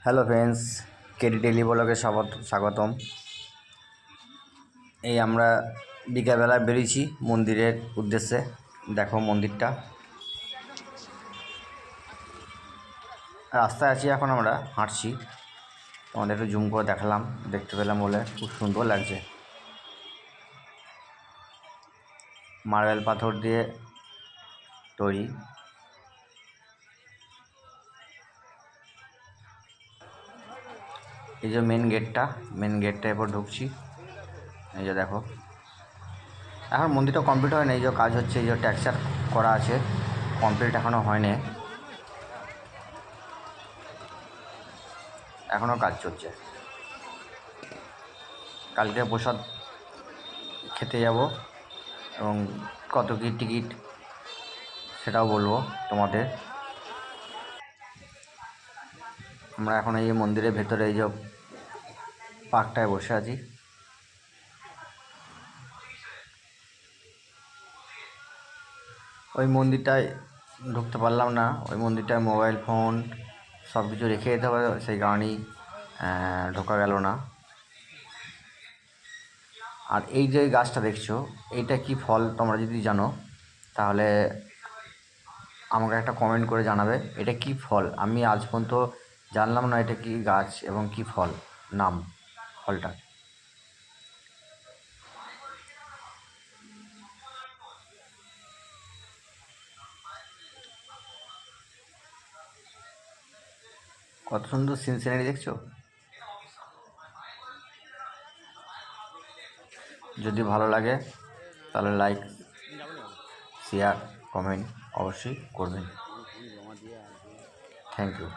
Hello friends, KD daily ব্লগে স্বাগতম। এই আমরা বিকালবেলা বেরিয়েছি মন্দিরের উদ্দেশ্যে। দেখো মন্দিরটা, রাস্তায় আছি এখন, আমরা হাঁটছি। তোমাদের একটু জুম করে দেখালাম, দেখতে পেলাম বলে খুব সুন্দর লাগছে। মার্বেল পাথর দিয়ে তৈরি। এই যে মেন গেটটা এরপর ঢুকছি। এই যে দেখো, এখন মন্দিরটা কমপ্লিট হয় না, এই যে কাজ হচ্ছে, এই যে টেক্সচার করা আছে, কমপ্লিট এখনও হয়নি, এখনও কাজ চলছে। কালকে প্রসাদ খেতে যাব এবং কত কী টিকিট সেটাও বলবো তোমাদের। আমরা এখন এই মন্দিরের ভেতরে এই যে পার্কটায় বসে আছি। ওই মন্দিরটায় ঢুকতে পারলাম না, ওই মন্দিরটায় মোবাইল ফোন সব কিছু রেখে যেতে হবে, সেই কারণেই ঢোকা গেল না। আর এই যে গাছটা দেখছো, এইটা কি ফল তোমরা যদি জানো তাহলে আমাকে একটা কমেন্ট করে জানাবে এটা কি ফল। আমি আজ পর্যন্ত জানলাম না এটা কি গাছ এবং কি ফল, নাম ফলটা। কত সুন্দর সিনারি দেখছো। যদি ভালো লাগে তাহলে লাইক, শেয়ার, কমেন্ট অবশ্যই করবেন। Thank you.